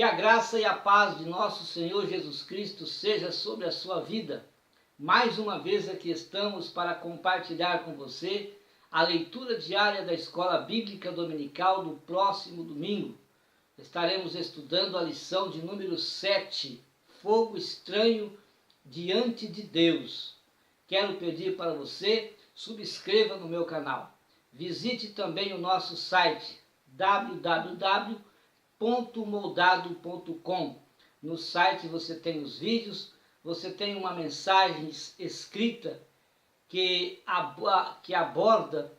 a graça e a paz de nosso Senhor Jesus Cristo seja sobre a sua vida. Mais uma vez aqui estamos para compartilhar com você a leitura diária da Escola Bíblica Dominical do próximo domingo. Estaremos estudando a lição de número 7, Fogo Estranho Diante de Deus. Quero pedir para você, subscreva no meu canal. Visite também o nosso site www.moldado.com. No site você tem os vídeos, você tem uma mensagem escrita que aborda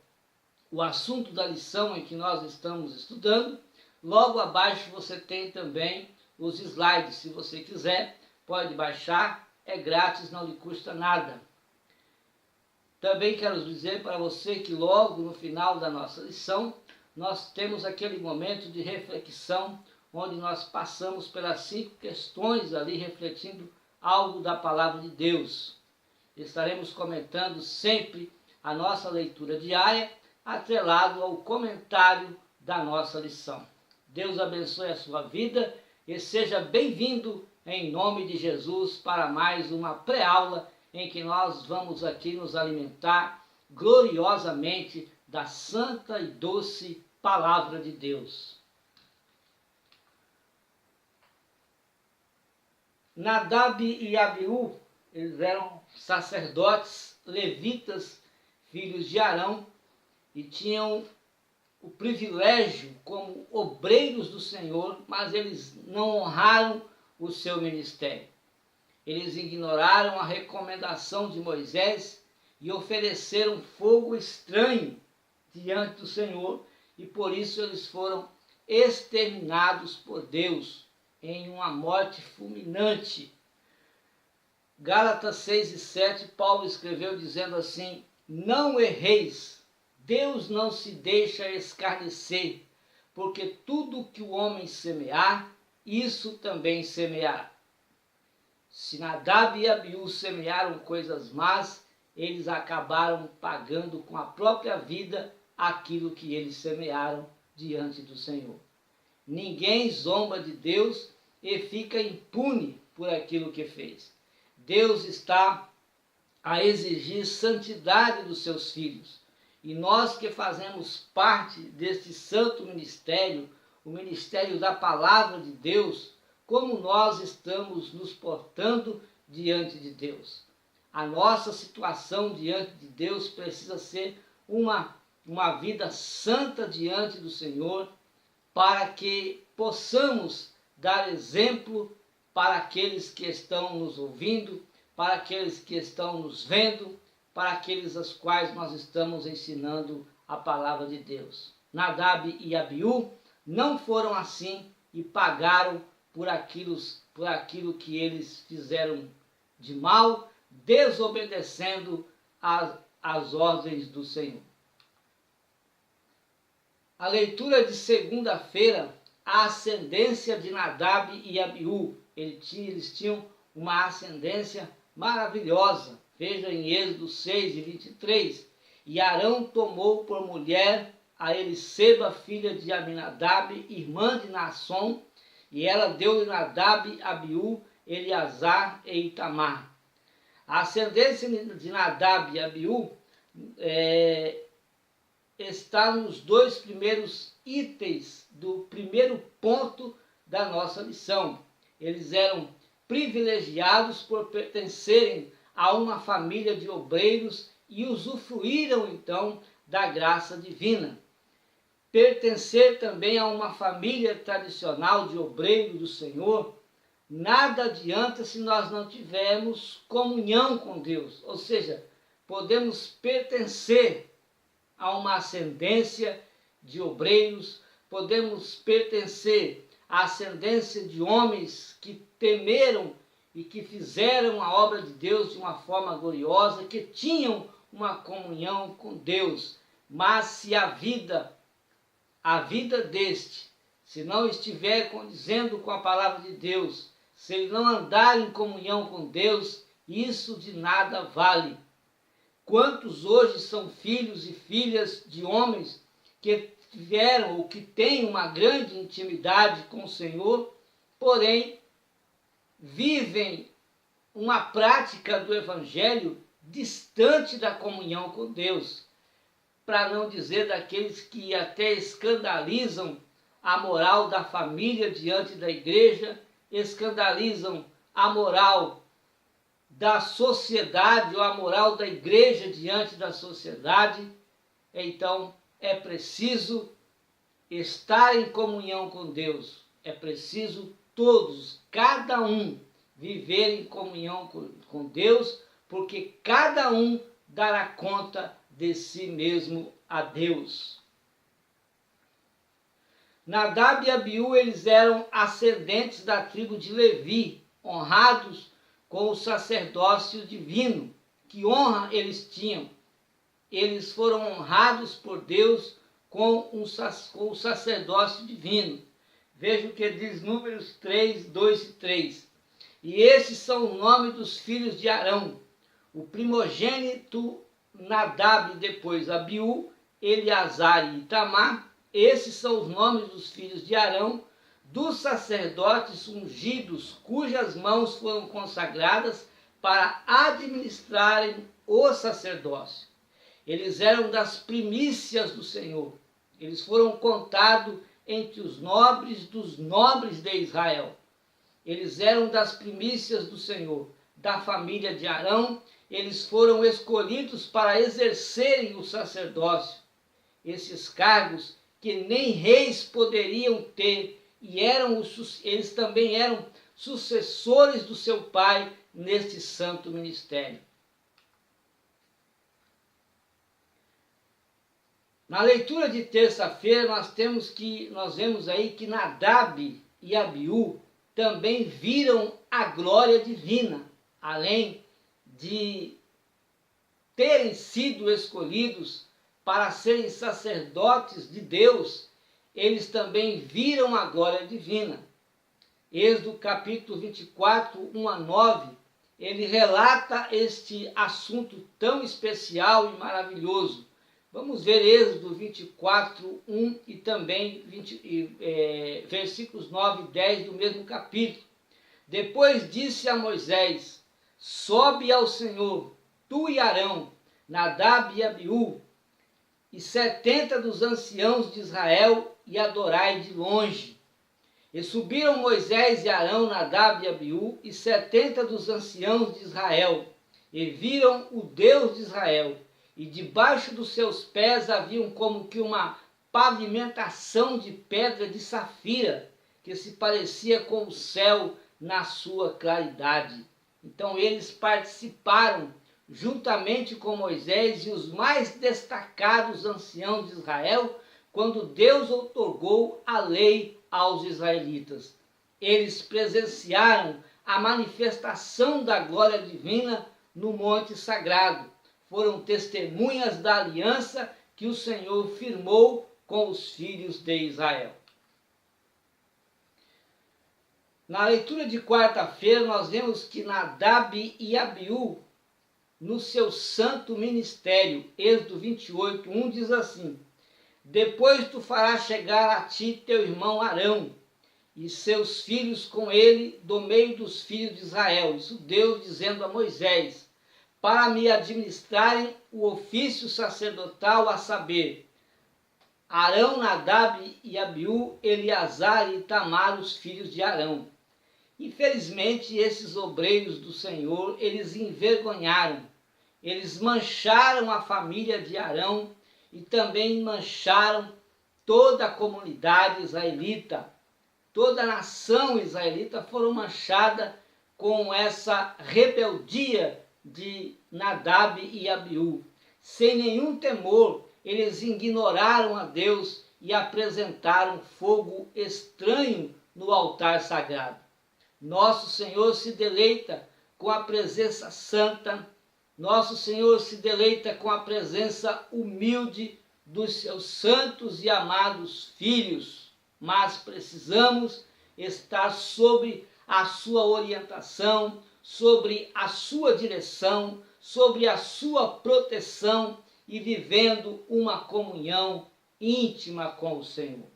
o assunto da lição em que nós estamos estudando. Logo abaixo você tem também os slides. Se você quiser, pode baixar, é grátis, não lhe custa nada. Também quero dizer para você que logo no final da nossa lição, nós temos aquele momento de reflexão, onde nós passamos pelas 5 questões ali, refletindo algo da palavra de Deus. Estaremos comentando sempre a nossa leitura diária, atrelado ao comentário da nossa lição. Deus abençoe a sua vida e seja bem-vindo em nome de Jesus para mais uma pré-aula em que nós vamos aqui nos alimentar gloriosamente da santa e doce palavra de Deus. Nadab e Abiú, eles eram sacerdotes levitas, filhos de Arão, e tinham o privilégio como obreiros do Senhor, mas eles não honraram o seu ministério. Eles ignoraram a recomendação de Moisés e ofereceram fogo estranho diante do Senhor, e por isso eles foram exterminados por Deus em uma morte fulminante. Gálatas 6 e 7, Paulo escreveu dizendo assim: não erreis, Deus não se deixa escarnecer, porque tudo que o homem semear, isso também semeará. Se Nadab e Abiú semearam coisas más, eles acabaram pagando com a própria vida aquilo que eles semearam diante do Senhor. Ninguém zomba de Deus e fica impune por aquilo que fez. Deus está a exigir santidade dos seus filhos. E nós que fazemos parte deste santo ministério, o ministério da palavra de Deus, como nós estamos nos portando diante de Deus. A nossa situação diante de Deus precisa ser uma vida santa diante do Senhor, para que possamos dar exemplo para aqueles que estão nos ouvindo, para aqueles que estão nos vendo, para aqueles aos quais nós estamos ensinando a palavra de Deus. Nadab e Abiú não foram assim e pagaram por aquilo que eles fizeram de mal, desobedecendo às ordens do Senhor. A leitura de segunda-feira, a ascendência de Nadab e Abiú. Eles tinham uma ascendência maravilhosa. Veja em Êxodo 6 e 23. E Arão tomou por mulher a Eliseba, filha de Aminadab, irmã de Naasson, e ela deu-lhe Nadab, Abiú, Eleazar e Itamar. A ascendência de Nadab e Abiú está nos 2 primeiros itens do primeiro ponto da nossa lição. Eles eram privilegiados por pertencerem a uma família de obreiros e usufruíram então da graça divina. Pertencer também a uma família tradicional de obreiro do Senhor, nada adianta se nós não tivermos comunhão com Deus. Ou seja, podemos pertencer a uma ascendência de obreiros, podemos pertencer à ascendência de homens que temeram e que fizeram a obra de Deus de uma forma gloriosa, que tinham uma comunhão com Deus. Mas se a vida deste, se não estiver condizendo com a palavra de Deus, se ele não andar em comunhão com Deus, isso de nada vale. Quantos hoje são filhos e filhas de homens que tiveram ou que têm uma grande intimidade com o Senhor porém vivem uma prática do Evangelho distante da comunhão com Deus, para não dizer daqueles que até escandalizam a moral da família diante da igreja, escandalizam a moral da sociedade ou a moral da igreja diante da sociedade. Então é preciso estar em comunhão com Deus, é preciso todos, cada um, viver em comunhão com Deus, porque cada um dará conta de si mesmo a Deus. Nadab e Abiú, eles eram ascendentes da tribo de Levi, honrados com o sacerdócio divino. Que honra eles tinham! Eles foram honrados por Deus com o sacerdócio divino. Veja o que diz Números 3, 2 e 3. E esses são os nomes dos filhos de Arão: o primogênito Nadab, depois Abiú, Eleazar e Itamar. Esses são os nomes dos filhos de Arão, dos sacerdotes ungidos, cujas mãos foram consagradas para administrarem o sacerdócio. Eles eram das primícias do Senhor. Eles foram contados entre os nobres dos nobres de Israel. Eles eram das primícias do Senhor, da família de Arão. Eles foram escolhidos para exercerem o sacerdócio. Esses cargos que nem reis poderiam ter, e eles também eram sucessores do seu pai neste santo ministério. Na leitura de terça-feira nós vemos aí que Nadab e Abiú também viram a glória divina, além de terem sido escolhidos para serem sacerdotes de Deus, eles também viram a glória divina. Êxodo capítulo 24, 1 a 9, ele relata este assunto tão especial e maravilhoso. Vamos ver Êxodo 24, 1 e também versículos 9 e 10 do mesmo capítulo. Depois disse a Moisés: sobe ao Senhor, tu e Arão, Nadab e Abiú, e 70 dos anciãos de Israel, e adorai de longe. E subiram Moisés e Arão, Nadab e Abiú, e 70 dos anciãos de Israel, e viram o Deus de Israel, e debaixo dos seus pés haviam como que uma pavimentação de pedra de safira, que se parecia com o céu na sua claridade. Então eles participaram juntamente com Moisés e os mais destacados anciãos de Israel, quando Deus outorgou a lei aos israelitas. Eles presenciaram a manifestação da glória divina no monte sagrado. Foram testemunhas da aliança que o Senhor firmou com os filhos de Israel. Na leitura de quarta-feira, nós vemos que Nadab e Abiú, no seu santo ministério, Êxodo 28, 1 diz assim: depois tu farás chegar a ti teu irmão Arão, e seus filhos com ele, do meio dos filhos de Israel. Isso Deus dizendo a Moisés, para me administrarem o ofício sacerdotal, a saber, Arão, Nadab e Abiú, Eleazar e Itamar, os filhos de Arão. Infelizmente, esses obreiros do Senhor, eles envergonharam, eles mancharam a família de Arão e também mancharam toda a comunidade israelita. Toda a nação israelita foram manchada com essa rebeldia de Nadab e Abiú. Sem nenhum temor, eles ignoraram a Deus e apresentaram fogo estranho no altar sagrado. Nosso Senhor se deleita com a presença santa, nosso Senhor se deleita com a presença humilde dos seus santos e amados filhos, mas precisamos estar sob a sua orientação, sobre a sua direção, sobre a sua proteção e vivendo uma comunhão íntima com o Senhor.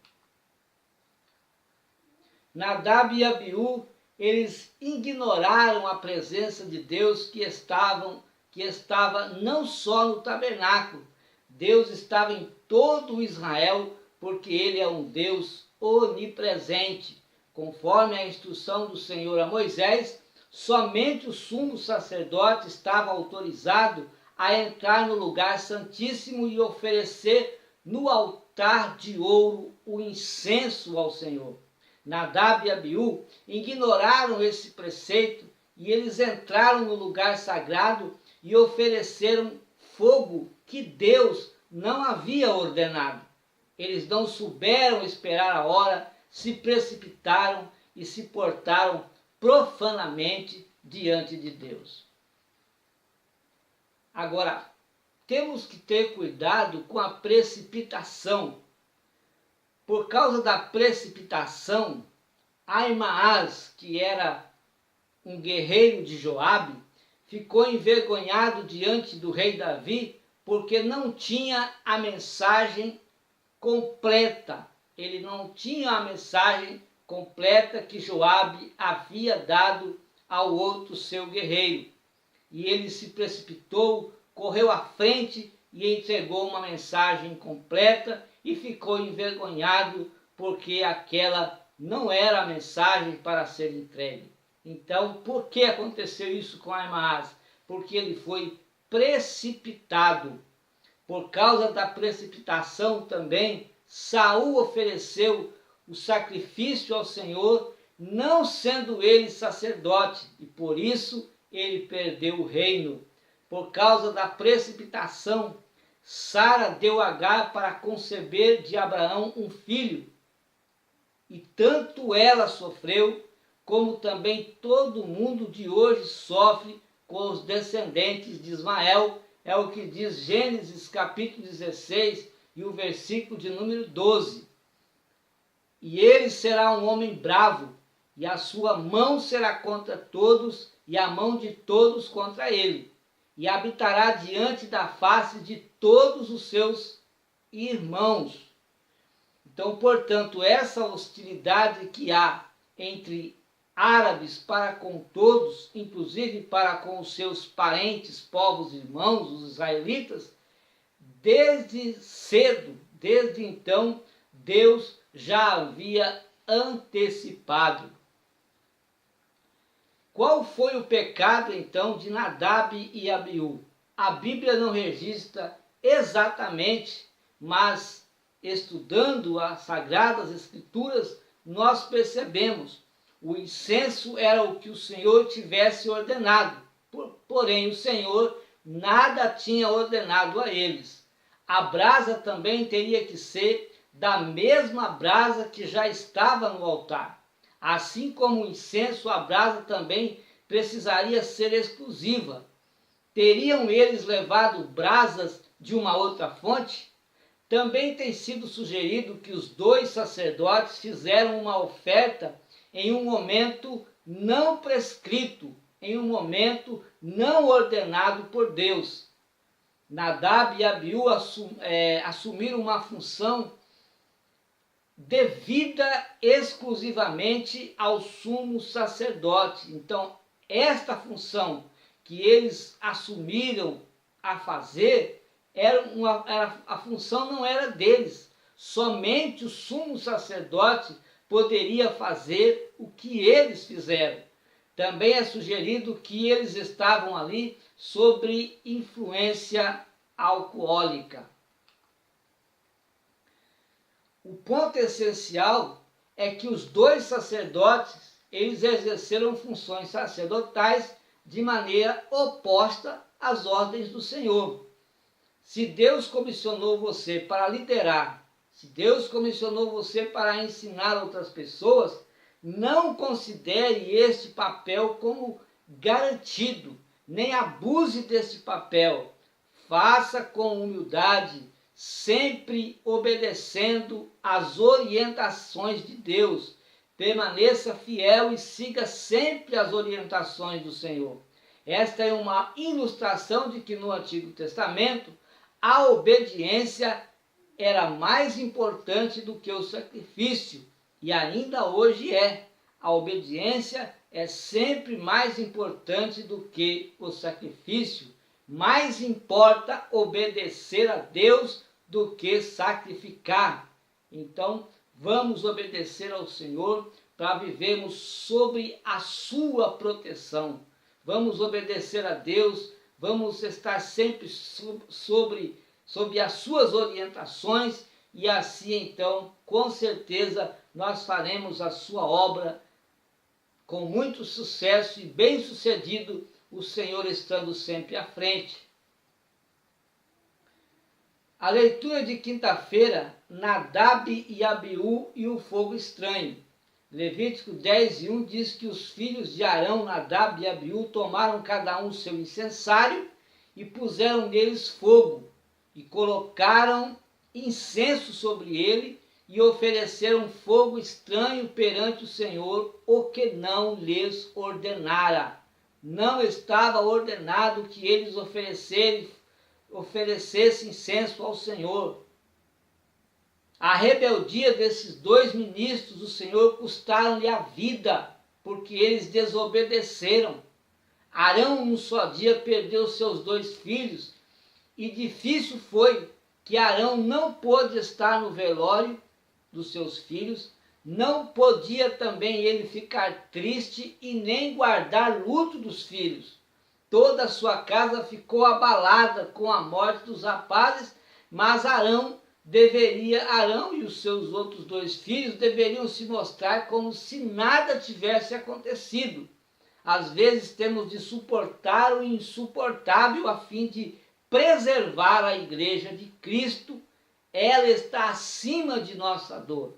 Nadab e Abiú, eles ignoraram a presença de Deus que estava não só no tabernáculo. Deus estava em todo o Israel, porque ele é um Deus onipresente. Conforme a instrução do Senhor a Moisés, somente o sumo sacerdote estava autorizado a entrar no lugar santíssimo e oferecer no altar de ouro o incenso ao Senhor. Nadab e Abiú ignoraram esse preceito e eles entraram no lugar sagrado e ofereceram fogo que Deus não havia ordenado. Eles não souberam esperar a hora, se precipitaram e se portaram profanamente diante de Deus. Agora, temos que ter cuidado com a precipitação. Por causa da precipitação, Ahimaaz, que era um guerreiro de Joabe, ficou envergonhado diante do rei Davi, porque não tinha a mensagem completa. Ele não tinha a mensagem completa que Joabe havia dado ao outro seu guerreiro. E ele se precipitou, correu à frente e entregou uma mensagem completa e ficou envergonhado, porque aquela não era a mensagem para ser entregue. Então, por que aconteceu isso com Ahimaaz? Porque ele foi precipitado. Por causa da precipitação também, Saul ofereceu o sacrifício ao Senhor, não sendo ele sacerdote, e por isso ele perdeu o reino. Por causa da precipitação, Sara deu Agar para conceber de Abraão um filho. E tanto ela sofreu, como também todo mundo de hoje sofre com os descendentes de Ismael. É o que diz Gênesis capítulo 16 e o versículo de número 12. E ele será um homem bravo, e a sua mão será contra todos, e a mão de todos contra ele. E habitará diante da face de todos os seus irmãos. Então, portanto, essa hostilidade que há entre árabes para com todos, inclusive para com os seus parentes, povos irmãos, os israelitas, desde cedo, desde então, Deus já havia antecipado. Qual foi o pecado, então, de Nadab e Abiú? A Bíblia não registra exatamente, mas estudando as Sagradas Escrituras, nós percebemos. O incenso era o que o Senhor tivesse ordenado, porém o Senhor nada tinha ordenado a eles. A brasa também teria que ser da mesma brasa que já estava no altar. Assim como o incenso, a brasa também precisaria ser exclusiva. Teriam eles levado brasas de uma outra fonte? Também tem sido sugerido que os dois sacerdotes fizeram uma oferta em um momento não prescrito, em um momento não ordenado por Deus. Nadab e Abiú assumiram uma função devida exclusivamente ao sumo sacerdote. Então, esta função que eles assumiram a fazer, a função não era deles. Somente o sumo sacerdote poderia fazer o que eles fizeram. Também é sugerido que eles estavam ali sob influência alcoólica. O ponto essencial é que os dois sacerdotes, eles exerceram funções sacerdotais de maneira oposta às ordens do Senhor. Se Deus comissionou você para liderar, se Deus comissionou você para ensinar outras pessoas, não considere este papel como garantido, nem abuse deste papel. Faça com humildade, sempre obedecendo às orientações de Deus. Permaneça fiel e siga sempre as orientações do Senhor. Esta é uma ilustração de que no Antigo Testamento a obediência era mais importante do que o sacrifício. e ainda hoje é. A obediência é sempre mais importante do que o sacrifício. Mais importa obedecer a Deus do que sacrificar. Então, vamos obedecer ao Senhor para vivermos sobre a sua proteção. Vamos obedecer a Deus, vamos estar sempre sobre as suas orientações, e assim então, com certeza, nós faremos a sua obra com muito sucesso e bem sucedido, o Senhor estando sempre à frente. A leitura de quinta-feira, Nadab e Abiú e o fogo estranho. Levítico 10:1 diz que os filhos de Arão, Nadab e Abiú, tomaram cada um seu incensário e puseram neles fogo, e colocaram incenso sobre ele, e ofereceram fogo estranho perante o Senhor, o que não lhes ordenara. Não estava ordenado que eles oferecessem incenso ao Senhor. A rebeldia desses dois ministros do Senhor custaram-lhe a vida, porque eles desobedeceram. Arão, num só dia, perdeu seus 2 filhos, e difícil foi que Arão não pôde estar no velório dos seus filhos, não podia também ele ficar triste e nem guardar luto dos filhos. Toda a sua casa ficou abalada com a morte dos rapazes, mas Arão e os seus outros 2 filhos deveriam se mostrar como se nada tivesse acontecido. Às vezes temos de suportar o insuportável a fim de preservar a igreja de Cristo. Ela está acima de nossa dor.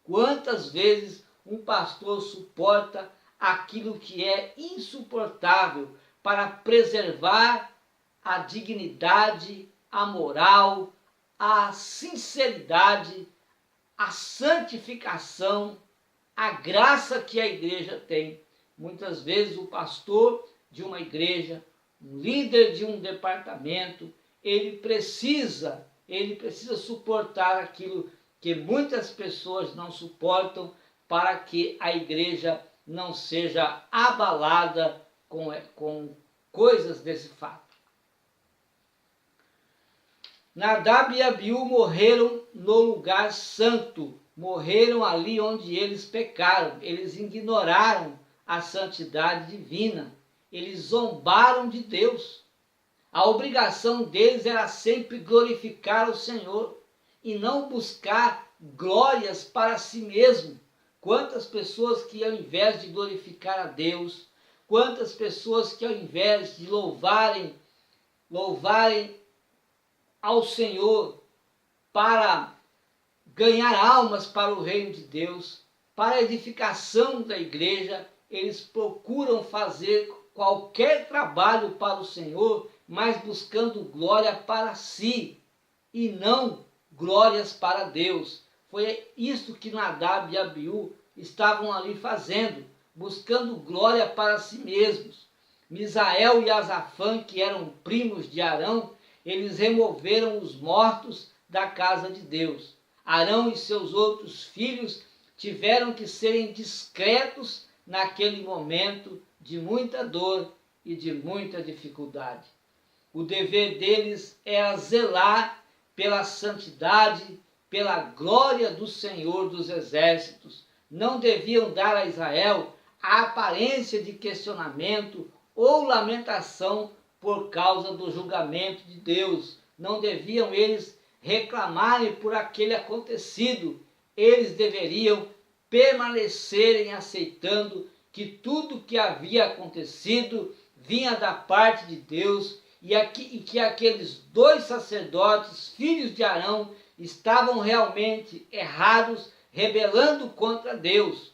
Quantas vezes um pastor suporta aquilo que é insuportável para preservar a dignidade, a moral, a sinceridade, a santificação, a graça que a igreja tem. Muitas vezes o pastor de uma igreja, um líder de um departamento, ele precisa suportar aquilo que muitas pessoas não suportam, para que a igreja não seja abalada com coisas desse fato. Nadab e Abiú morreram no lugar santo, morreram ali onde eles pecaram, eles ignoraram a santidade divina, eles zombaram de Deus. A obrigação deles era sempre glorificar o Senhor e não buscar glórias para si mesmo. Quantas pessoas que ao invés de glorificar a Deus, quantas pessoas que ao invés de louvarem ao Senhor para ganhar almas para o reino de Deus, para a edificação da igreja, eles procuram fazer qualquer trabalho para o Senhor, mas buscando glória para si e não glórias para Deus. Foi isso que Nadab e Abiú estavam ali fazendo, buscando glória para si mesmos. Misael e Azafã, que eram primos de Arão, eles removeram os mortos da casa de Deus. Arão e seus outros filhos tiveram que serem discretos naquele momento de muita dor e de muita dificuldade. O dever deles era zelar pela santidade, pela glória do Senhor dos Exércitos. Não deviam dar a Israel a aparência de questionamento ou lamentação por causa do julgamento de Deus. Não deviam eles reclamarem por aquele acontecido. Eles deveriam permanecerem aceitando que tudo que havia acontecido vinha da parte de Deus, e que aqueles 2 sacerdotes, filhos de Arão, estavam realmente errados, rebelando contra Deus.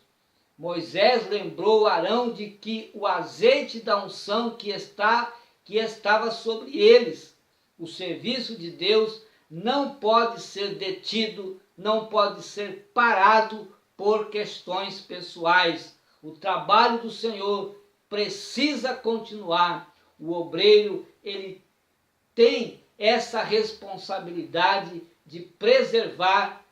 Moisés lembrou Arão de que o azeite da unção que estava sobre eles. O serviço de Deus não pode ser detido, não pode ser parado por questões pessoais. O trabalho do Senhor precisa continuar. O obreiro, ele tem essa responsabilidade de preservar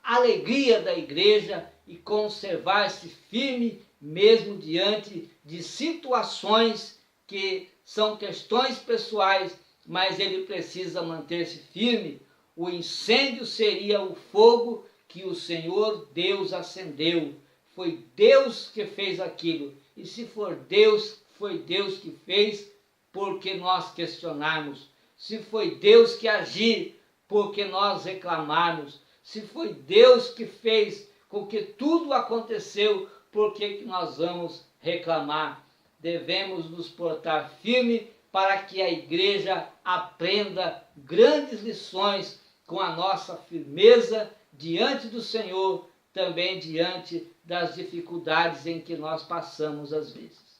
alegria da igreja e conservar-se firme mesmo diante de situações que são questões pessoais, mas ele precisa manter-se firme. O incêndio seria o fogo que o Senhor Deus acendeu. Foi Deus que fez aquilo. E se for Deus, foi Deus que fez, porque nós questionarmos. Se foi Deus que agiu, porque nós reclamarmos. Se foi Deus que fez com que tudo aconteceu, por que nós vamos reclamar? Devemos nos portar firme para que a igreja aprenda grandes lições com a nossa firmeza diante do Senhor, também diante das dificuldades em que nós passamos às vezes.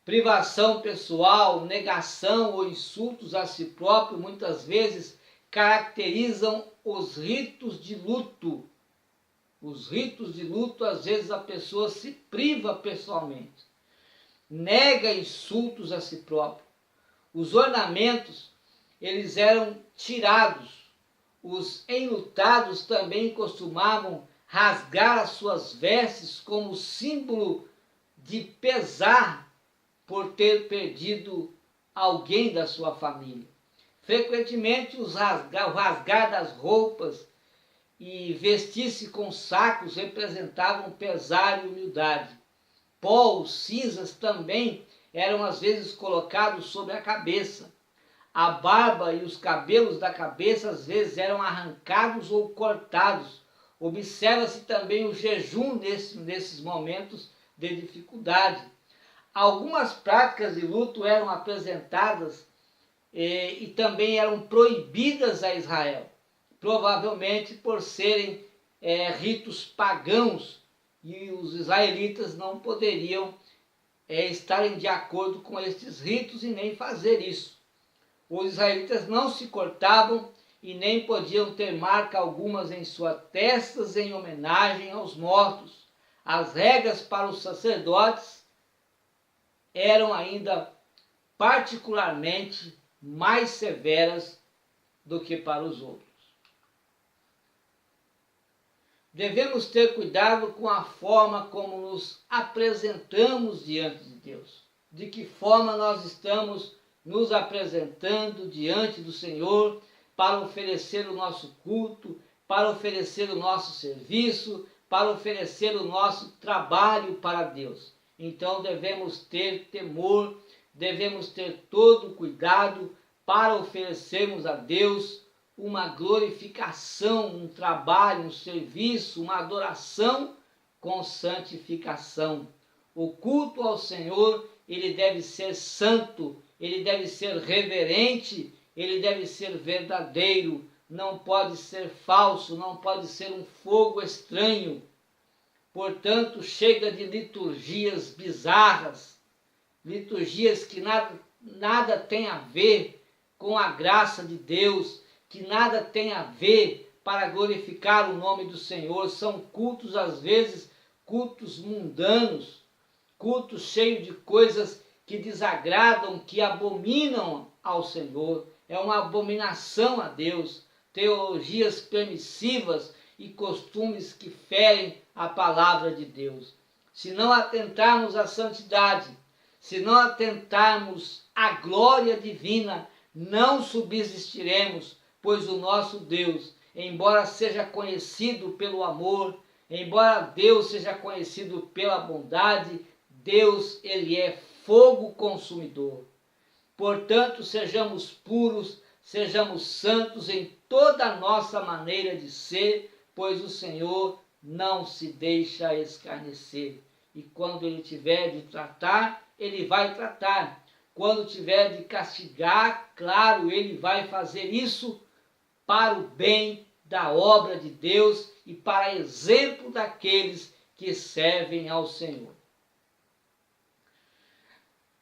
Privação pessoal, negação ou insultos a si próprio muitas vezes caracterizam os ritos de luto. Os ritos de luto, às vezes a pessoa se priva pessoalmente, nega insultos a si próprio. Os ornamentos, eles eram tirados. Os enlutados também costumavam rasgar as suas vestes como símbolo de pesar por ter perdido alguém da sua família. Frequentemente, o rasgar das roupas e vestir-se com sacos representavam pesar e humildade. Pó ou cinzas também eram às vezes colocados sobre a cabeça. A barba e os cabelos da cabeça às vezes eram arrancados ou cortados. Observa-se também o jejum nesses momentos de dificuldade. Algumas práticas de luto eram apresentadas e também eram proibidas a Israel, provavelmente por serem ritos pagãos, e os israelitas não poderiam estarem de acordo com estes ritos e nem fazer isso. Os israelitas não se cortavam e nem podiam ter marca algumas em suas testas em homenagem aos mortos. As regras para os sacerdotes eram ainda particularmente mais severas do que para os outros. Devemos ter cuidado com a forma como nos apresentamos diante de Deus. De que forma nós estamos nos apresentando diante do Senhor para oferecer o nosso culto, para oferecer o nosso serviço, para oferecer o nosso trabalho para Deus. Então devemos ter temor, devemos ter todo o cuidado para oferecermos a Deus uma glorificação, um trabalho, um serviço, uma adoração com santificação. O culto ao Senhor, ele deve ser santo, ele deve ser reverente, ele deve ser verdadeiro, não pode ser falso, não pode ser um fogo estranho. Portanto, chega de liturgias bizarras, liturgias que nada tem a ver com a graça de Deus, que nada tem a ver para glorificar o nome do Senhor. São cultos, às vezes, cultos mundanos, cultos cheios de coisas que desagradam, que abominam ao Senhor. É uma abominação a Deus. Teologias permissivas e costumes que ferem a palavra de Deus. Se não atentarmos à santidade, se não atentarmos à glória divina, não subsistiremos, pois o nosso Deus, embora seja conhecido pelo amor, embora Deus seja conhecido pela bondade, Deus, ele é fogo consumidor. Portanto, sejamos puros, sejamos santos em toda a nossa maneira de ser, pois o Senhor não se deixa escarnecer. E quando ele tiver de tratar, ele vai tratar. Quando tiver de castigar, claro, ele vai fazer isso para o bem da obra de Deus e para exemplo daqueles que servem ao Senhor.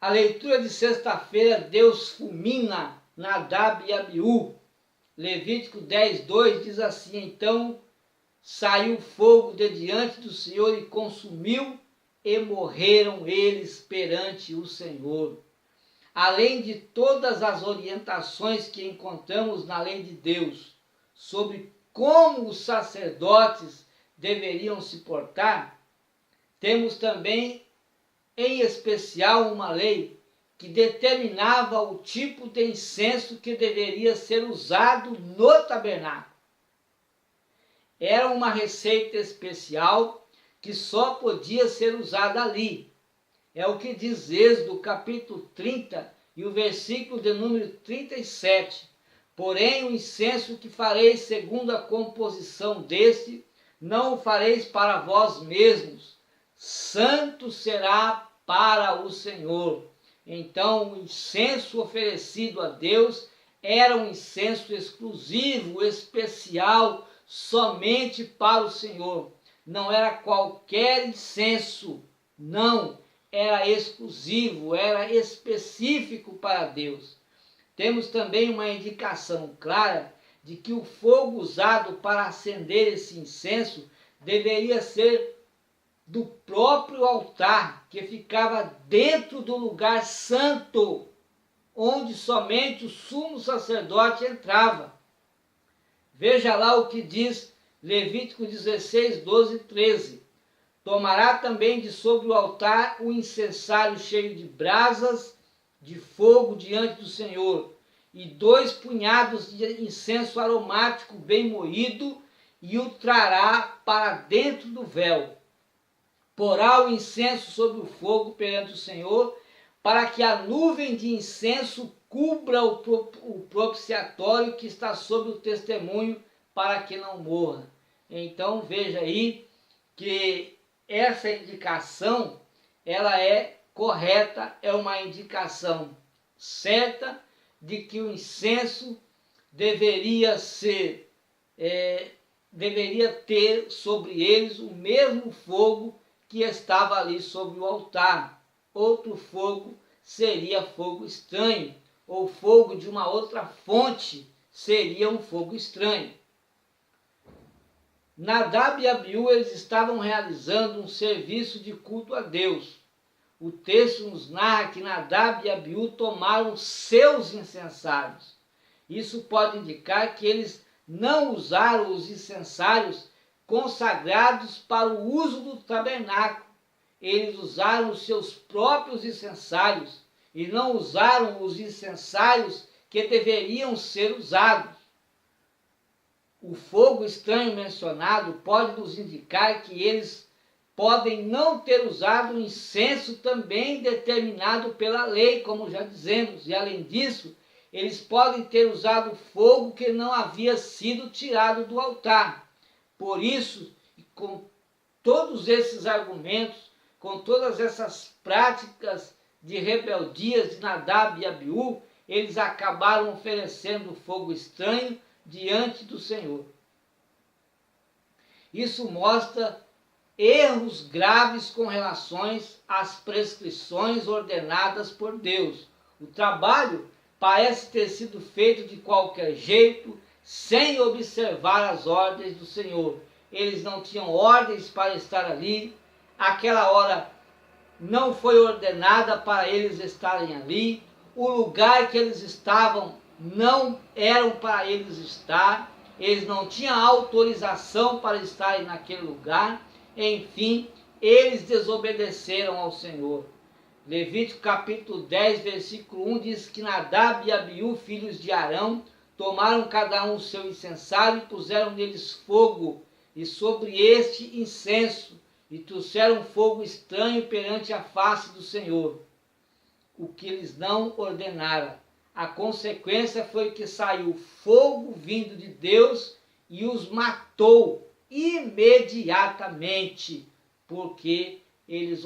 A leitura de sexta-feira, Deus fulmina Nadab e Abiú. Levítico 10:2 diz assim: então saiu fogo de diante do Senhor e consumiu, e morreram eles perante o Senhor. Além de todas as orientações que encontramos na lei de Deus sobre como os sacerdotes deveriam se portar, temos também, em especial, uma lei que determinava o tipo de incenso que deveria ser usado no tabernáculo. Era uma receita especial que só podia ser usada ali. É o que diz Êxodo capítulo 30 e o versículo de número 37. Porém, o incenso que fareis segundo a composição deste, não o fareis para vós mesmos, santo será para o Senhor. Então, o incenso oferecido a Deus era um incenso exclusivo, especial, somente para o Senhor. Não era qualquer incenso, não, era exclusivo, era específico para Deus. Temos também uma indicação clara de que o fogo usado para acender esse incenso deveria ser do próprio altar, que ficava dentro do lugar santo, onde somente o sumo sacerdote entrava. Veja lá o que diz Levítico 16, 12 e 13. Tomará também de sobre o altar um incensário cheio de brasas de fogo diante do Senhor, e 2 punhados de incenso aromático bem moído, e o trará para dentro do véu. Porá o incenso sobre o fogo perante o Senhor, para que a nuvem de incenso cubra o propiciatório que está sobre o testemunho, para que não morra. Então veja aí que essa indicação, ela é correta, é uma indicação certa de que o incenso deveria ter sobre eles o mesmo fogo que estava ali sobre o altar. Outro fogo seria fogo estranho, ou fogo de uma outra fonte seria um fogo estranho. Nadab e Abiú, eles estavam realizando um serviço de culto a Deus. O texto nos narra que Nadab e Abiú tomaram seus incensários. Isso pode indicar que eles não usaram os incensários consagrados para o uso do tabernáculo. Eles usaram os seus próprios incensários e não usaram os incensários que deveriam ser usados. O fogo estranho mencionado pode nos indicar que eles podem não ter usado o incenso também determinado pela lei, como já dizemos, e além disso, eles podem ter usado fogo que não havia sido tirado do altar. Por isso, com todos esses argumentos, com todas essas práticas de rebeldias de Nadab e Abiú, eles acabaram oferecendo fogo estranho diante do Senhor. Isso mostra erros graves com relação às prescrições ordenadas por Deus. O trabalho parece ter sido feito de qualquer jeito, sem observar as ordens do Senhor. Eles não tinham ordens para estar ali, aquela hora não foi ordenada para eles estarem ali, o lugar que eles estavam não eram para eles estar, eles não tinham autorização para estarem naquele lugar, enfim, eles desobedeceram ao Senhor. Levítico capítulo 10, versículo 1 diz que Nadab e Abiú, filhos de Arão, tomaram cada um o seu incensário e puseram neles fogo, e sobre este incenso, e trouxeram fogo estranho perante a face do Senhor, o que eles não ordenaram. A consequência foi que saiu fogo vindo de Deus e os matou imediatamente, porque eles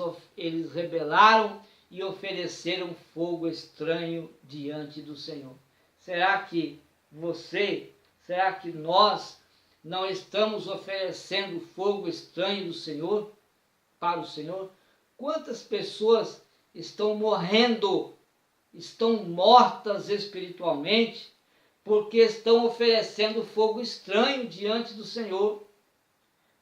rebelaram e ofereceram fogo estranho diante do Senhor. Será que nós não estamos oferecendo fogo estranho do Senhor, para o Senhor? Quantas pessoas estão morrendo, estão mortas espiritualmente, porque estão oferecendo fogo estranho diante do Senhor,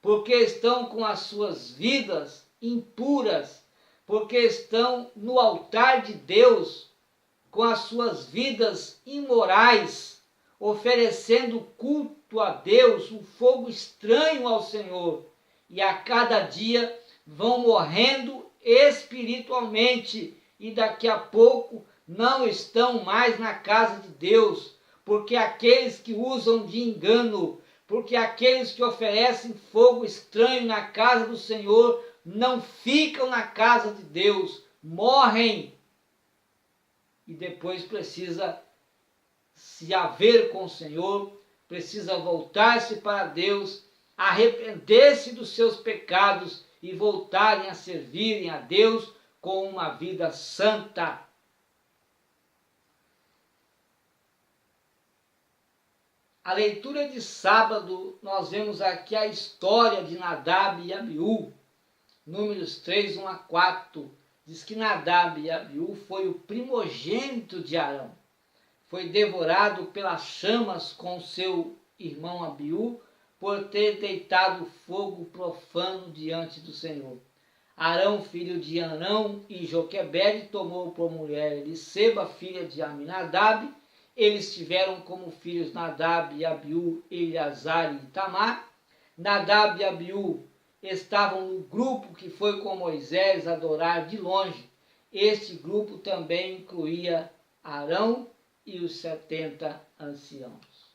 porque estão com as suas vidas impuras, porque estão no altar de Deus com as suas vidas imorais, oferecendo culto culto a Deus, um fogo estranho ao Senhor, e a cada dia vão morrendo espiritualmente e daqui a pouco não estão mais na casa de Deus, porque aqueles que usam de engano, porque aqueles que oferecem fogo estranho na casa do Senhor não ficam na casa de Deus, morrem e depois precisa se haver com o Senhor, precisa voltar-se para Deus, arrepender-se dos seus pecados e voltarem a servirem a Deus com uma vida santa. A leitura de sábado, nós vemos aqui a história de Nadab e Abiú. Números 3, 1 a 4, diz que Nadab e Abiú foi o primogênito de Arão. Foi devorado pelas chamas com seu irmão Abiú, por ter deitado fogo profano diante do Senhor. Arão, filho de Arão e Joquebede, tomou por mulher Eliseba, filha de Aminadab. Eles tiveram como filhos Nadab e Abiú, Eleazar e Itamar. Nadab e Abiú estavam no grupo que foi com Moisés adorar de longe. Este grupo também incluía Arão e os 70 anciãos.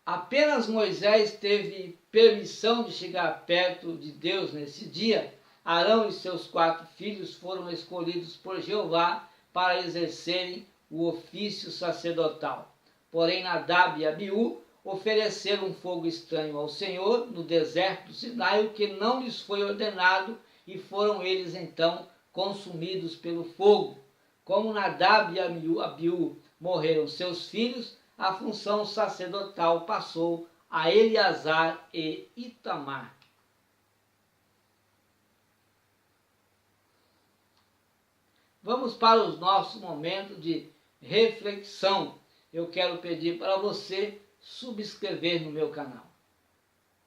Apenas Moisés teve permissão de chegar perto de Deus nesse dia. Arão e seus 4 filhos foram escolhidos por Jeová para exercerem o ofício sacerdotal. Porém, Nadab e Abiú ofereceram um fogo estranho ao Senhor no deserto do Sinai, o que não lhes foi ordenado, e foram eles então consumidos pelo fogo. Como Nadab e Abiú morreram seus filhos, a função sacerdotal passou a Eleazar e Itamar. Vamos para o nosso momento de reflexão. Eu quero pedir para você subscrever no meu canal.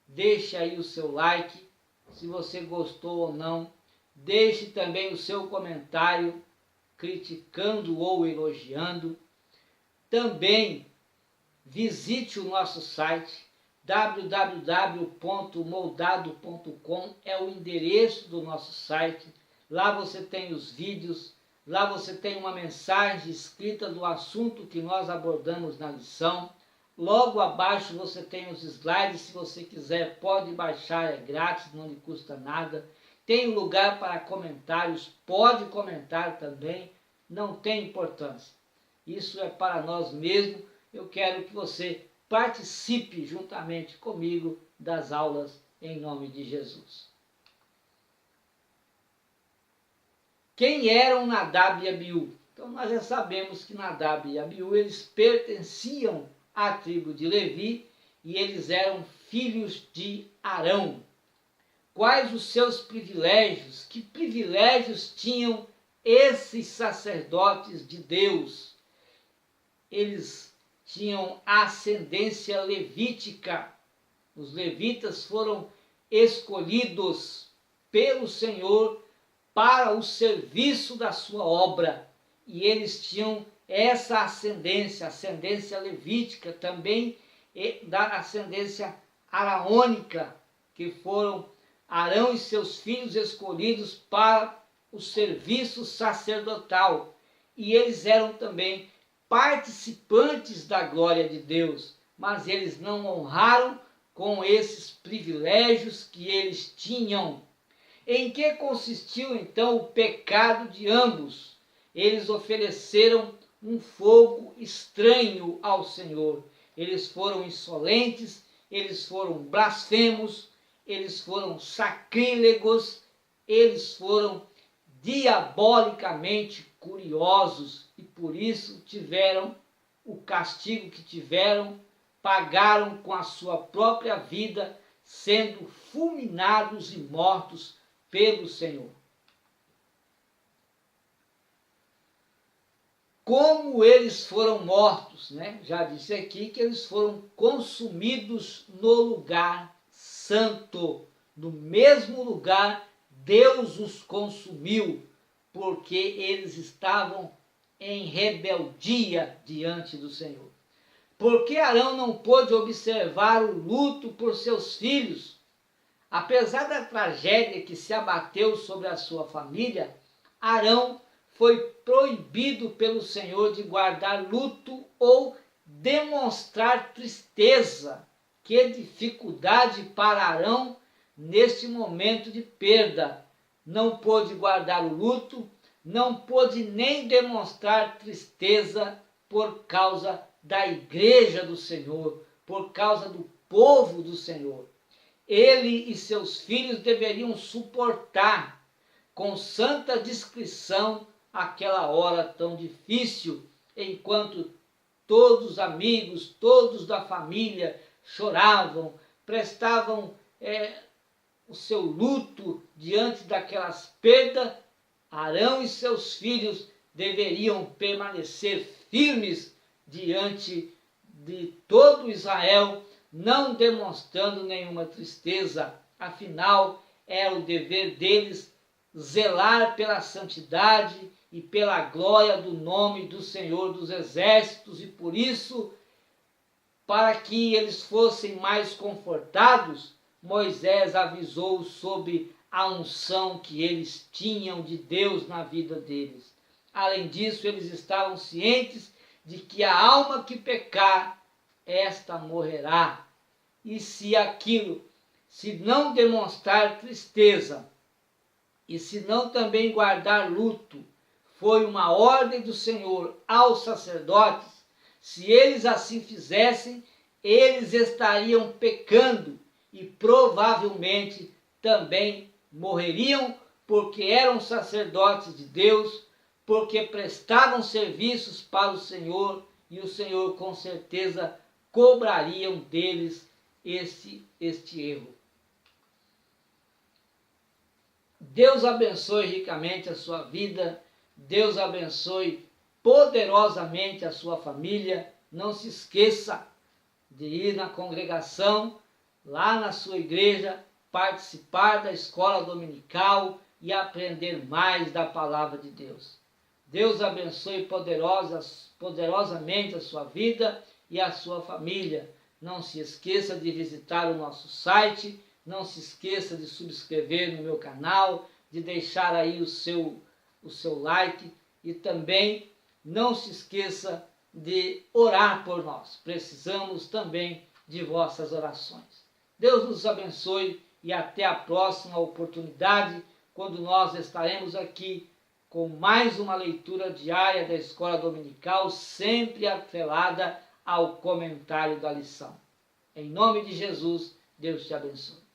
Deixe aí o seu like, se você gostou ou não. Deixe também o seu comentário, criticando ou elogiando. Também visite o nosso site, www.moldado.com é o endereço do nosso site. Lá você tem os vídeos, lá você tem uma mensagem escrita do assunto que nós abordamos na lição. Logo abaixo você tem os slides, se você quiser pode baixar, é grátis, não lhe custa nada. Tem um lugar para comentários, pode comentar também, não tem importância. Isso é para nós mesmos. Eu quero que você participe juntamente comigo das aulas em nome de Jesus. Quem eram Nadab e Abiú? Então nós já sabemos que Nadab e Abiú eles pertenciam à tribo de Levi e eles eram filhos de Arão. Quais os seus privilégios? Que privilégios tinham esses sacerdotes de Deus? Eles tinham ascendência levítica. Os levitas foram escolhidos pelo Senhor para o serviço da sua obra. E eles tinham essa ascendência, ascendência levítica, também da ascendência araônica, que foram Arão e seus filhos escolhidos para o serviço sacerdotal. E eles eram também participantes da glória de Deus, mas eles não honraram com esses privilégios que eles tinham. Em que consistiu então o pecado de ambos? Eles ofereceram um fogo estranho ao Senhor. Eles foram insolentes, eles foram blasfemos, eles foram sacrílegos, eles foram diabolicamente curiosos e por isso tiveram o castigo que tiveram, pagaram com a sua própria vida, sendo fulminados e mortos pelo Senhor. Como eles foram mortos, né? Já disse aqui que eles foram consumidos no lugar santo. No mesmo lugar, Deus os consumiu, porque eles estavam em rebeldia diante do Senhor. Porque Arão não pôde observar o luto por seus filhos. Apesar da tragédia que se abateu sobre a sua família, Arão foi proibido pelo Senhor de guardar luto ou demonstrar tristeza. Que dificuldade para Arão neste momento de perda. Não pôde guardar o luto, não pôde nem demonstrar tristeza por causa da igreja do Senhor, por causa do povo do Senhor. Ele e seus filhos deveriam suportar com santa discrição aquela hora tão difícil, enquanto todos os amigos, todos da família choravam, prestavam o seu luto diante daquelas perdas. Arão e seus filhos deveriam permanecer firmes diante de todo Israel, não demonstrando nenhuma tristeza. Afinal, é o dever deles zelar pela santidade e pela glória do nome do Senhor dos Exércitos, e por isso, para que eles fossem mais confortados, Moisés avisou sobre a unção que eles tinham de Deus na vida deles. Além disso, eles estavam cientes de que a alma que pecar, esta morrerá. E se não demonstrar tristeza, e se não também guardar luto, foi uma ordem do Senhor aos sacerdotes, se eles assim fizessem, eles estariam pecando e provavelmente também morreriam, porque eram sacerdotes de Deus, porque prestavam serviços para o Senhor, e o Senhor com certeza cobraria deles este erro. Deus abençoe ricamente a sua vida, Deus abençoe poderosamente a sua família. Não se esqueça de ir na congregação, lá na sua igreja, participar da escola dominical e aprender mais da palavra de Deus. Deus abençoe poderosamente a sua vida e a sua família. Não se esqueça de visitar o nosso site, não se esqueça de subscrever no meu canal, de deixar aí o seu like, e também não se esqueça de orar por nós. Precisamos também de vossas orações. Deus nos abençoe e até a próxima oportunidade, quando nós estaremos aqui com mais uma leitura diária da Escola Dominical, sempre atrelada ao comentário da lição. Em nome de Jesus, Deus te abençoe.